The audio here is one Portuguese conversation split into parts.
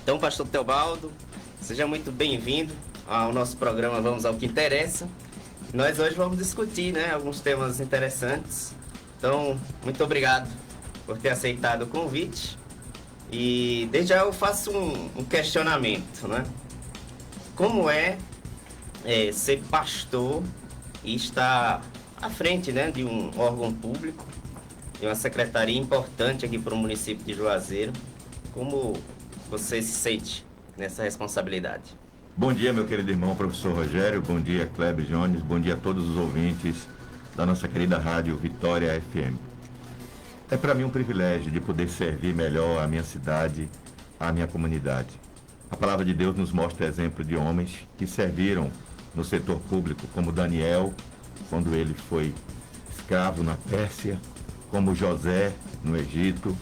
Então, pastor Teobaldo, seja muito bem-vindo ao nosso programa Vamos ao que Interessa. Nós hoje vamos discutir, né, alguns temas interessantes. Então, muito obrigado por ter aceitado o convite. E desde já eu faço um questionamento, né? Como é ser pastor e estar à frente, né, de um órgão público, de uma secretaria importante aqui para o município de Juazeiro? Como você se sente nessa responsabilidade? Bom dia, meu querido irmão, professor Rogério. Bom dia, Kleber Jones. Bom dia a todos os ouvintes da nossa querida rádio Vitória FM. É para mim um privilégio de poder servir melhor a minha cidade, a minha comunidade. A palavra de Deus nos mostra exemplo de homens que serviram no setor público, como Daniel, quando ele foi escravo na Pérsia, como José, no Egito,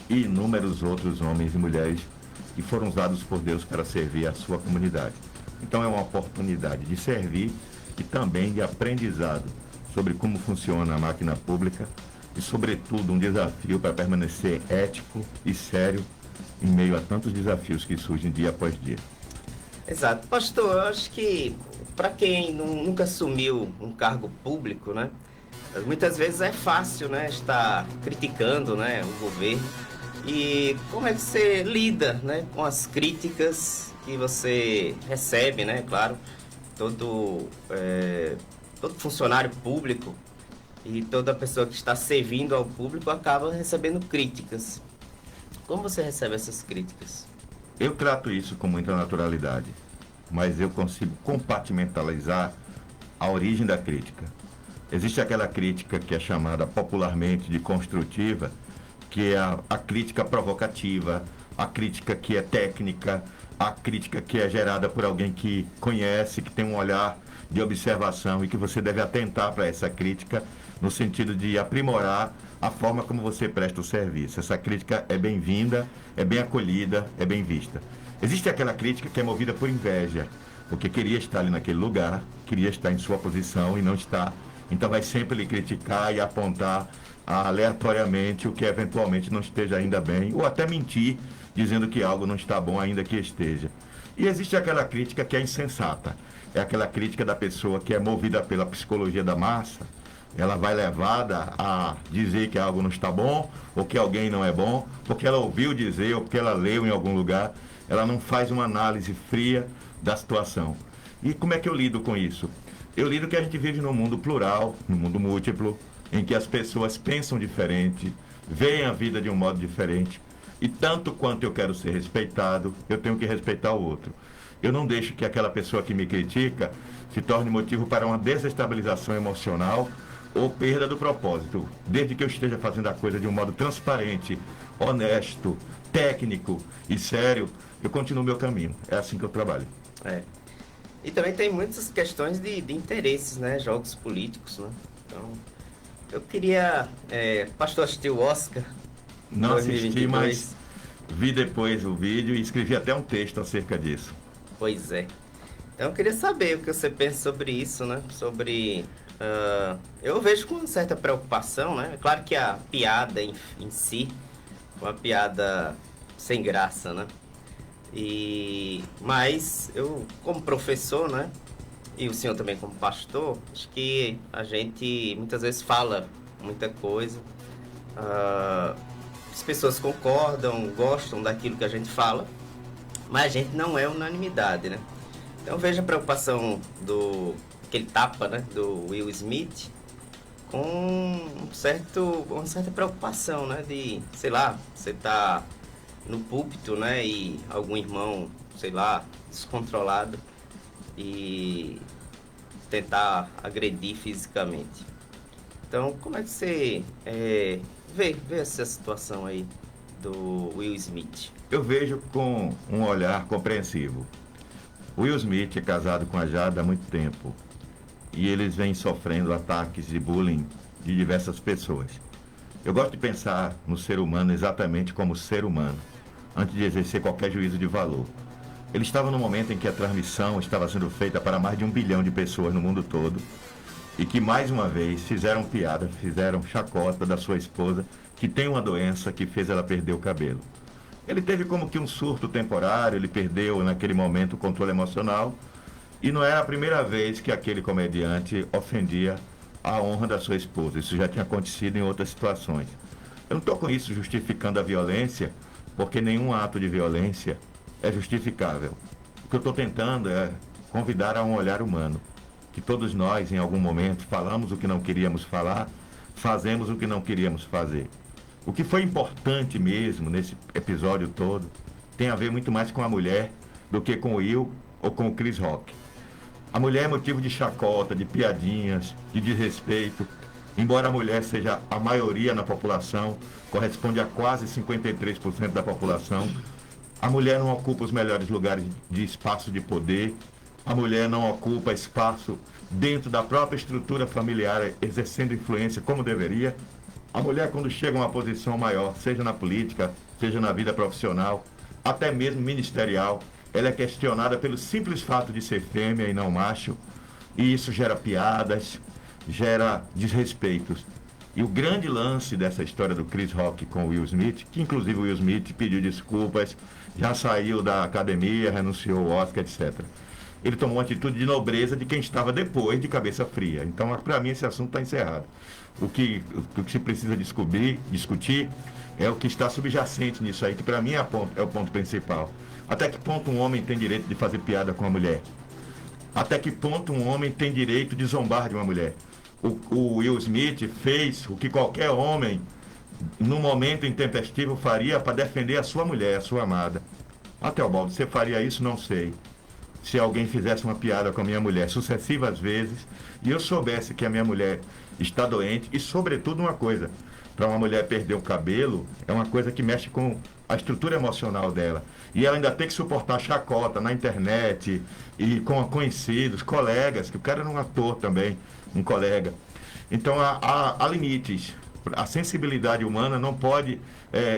e inúmeros outros homens e mulheres que foram usados por Deus para servir a sua comunidade. Então é uma oportunidade de servir e também de aprendizado sobre como funciona a máquina pública e, sobretudo, um desafio para permanecer ético e sério em meio a tantos desafios que surgem dia após dia. Exato. Pastor, eu acho que para quem nunca assumiu um cargo público, né, muitas vezes é fácil, né, estar criticando, né, o governo. E como é que você lida, né, com as críticas que você recebe, né? Claro, todo funcionário público e toda pessoa que está servindo ao público acaba recebendo críticas. Como você recebe essas críticas? Eu trato isso com muita naturalidade, mas eu consigo compartimentalizar a origem da crítica. Existe aquela crítica que é chamada popularmente de construtiva, que é a crítica provocativa, a crítica que é técnica, a crítica que é gerada por alguém que conhece, que tem um olhar de observação e que você deve atentar para essa crítica no sentido de aprimorar a forma como você presta o serviço. Essa crítica é bem-vinda, é bem acolhida, é bem vista. Existe aquela crítica que é movida por inveja, porque queria estar ali naquele lugar, queria estar em sua posição e não está. Então vai sempre lhe criticar e apontar aleatoriamente o que eventualmente não esteja ainda bem, ou até mentir, dizendo que algo não está bom ainda que esteja. E existe aquela crítica que é insensata, é aquela crítica da pessoa que é movida pela psicologia da massa, ela vai levada a dizer que algo não está bom, ou que alguém não é bom, porque ela ouviu dizer, ou porque ela leu em algum lugar, ela não faz uma análise fria da situação. E como é que eu lido com isso? Eu lido que a gente vive num mundo plural, num mundo múltiplo, em que as pessoas pensam diferente, veem a vida de um modo diferente, e tanto quanto eu quero ser respeitado, eu tenho que respeitar o outro. Eu não deixo que aquela pessoa que me critica se torne motivo para uma desestabilização emocional ou perda do propósito. Desde que eu esteja fazendo a coisa de um modo transparente, honesto, técnico e sério, eu continuo meu caminho. É assim que eu trabalho. E também tem muitas questões de interesses, né? Jogos políticos, né? Então, eu queria... pastor, assistiu o Oscar? Não 2022. assisti, mas vi depois o vídeo e escrevi até um texto acerca disso. Pois é. Então eu queria saber o que você pensa sobre isso, né? Sobre... eu vejo com certa preocupação, né? É claro que a piada em si, uma piada sem graça, né? Mas eu, como professor, né? E o senhor também como pastor, acho que a gente muitas vezes fala muita coisa. As pessoas concordam, gostam daquilo que a gente fala, mas a gente não é unanimidade, né? Então veja a preocupação aquele tapa, né, do Will Smith, com uma certa preocupação, né, de, sei lá, você tá no púlpito, né, e algum irmão, sei lá, descontrolado e tentar agredir fisicamente. Então, como é que você vê essa situação aí do Will Smith? Eu vejo com um olhar compreensivo. O Will Smith é casado com a Jada há muito tempo e eles vêm sofrendo ataques de bullying de diversas pessoas. Eu gosto de pensar no ser humano exatamente como ser humano, antes de exercer qualquer juízo de valor. Ele estava no momento em que a transmissão estava sendo feita para mais de 1 bilhão de pessoas no mundo todo e que, mais uma vez, fizeram piada, fizeram chacota da sua esposa, que tem uma doença que fez ela perder o cabelo. Ele teve como que um surto temporário, ele perdeu naquele momento o controle emocional, e não era a primeira vez que aquele comediante ofendia a honra da sua esposa. Isso já tinha acontecido em outras situações. Eu não estou com isso justificando a violência, porque nenhum ato de violência é justificável. O que eu estou tentando é convidar a um olhar humano, que todos nós, em algum momento, falamos o que não queríamos falar, fazemos o que não queríamos fazer. O que foi importante mesmo nesse episódio todo tem a ver muito mais com a mulher do que com o Will ou com o Chris Rock. A mulher é motivo de chacota, de piadinhas, de desrespeito. Embora a mulher seja a maioria na população, corresponde a quase 53% da população, a mulher não ocupa os melhores lugares de espaço de poder, a mulher não ocupa espaço dentro da própria estrutura familiar, exercendo influência como deveria. A mulher, quando chega a uma posição maior, seja na política, seja na vida profissional, até mesmo ministerial, ela é questionada pelo simples fato de ser fêmea e não macho, e isso gera piadas, gera desrespeitos. E o grande lance dessa história do Chris Rock com o Will Smith, que inclusive o Will Smith pediu desculpas, já saiu da academia, renunciou ao Oscar, etc. Ele tomou uma atitude de nobreza de quem estava depois de cabeça fria. Então, para mim, esse assunto está encerrado. O que se precisa discutir é o que está subjacente nisso aí, que para mim é o ponto principal. Até que ponto um homem tem direito de fazer piada com uma mulher? Até que ponto um homem tem direito de zombar de uma mulher? O Will Smith fez o que qualquer homem, num momento intempestivo, faria para defender a sua mulher, a sua amada. Até o Baldo, você faria isso? Não sei. Se alguém fizesse uma piada com a minha mulher sucessivas vezes, e eu soubesse que a minha mulher está doente, e sobretudo uma coisa, para uma mulher perder o cabelo, é uma coisa que mexe com a estrutura emocional dela. E ela ainda tem que suportar chacota na internet, e com conhecidos, colegas, que o cara era um ator também, um colega. Então há limites. A sensibilidade humana não pode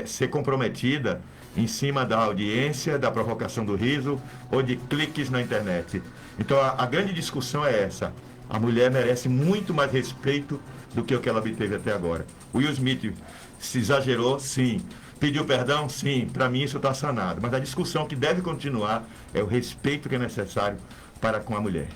ser comprometida em cima da audiência, da provocação do riso ou de cliques na internet. Então a grande discussão é essa. A mulher merece muito mais respeito do que o que ela obteve até agora. O Will Smith se exagerou, sim. Pediu perdão? Sim. Para mim isso está sanado. Mas a discussão que deve continuar é o respeito que é necessário para com a mulher.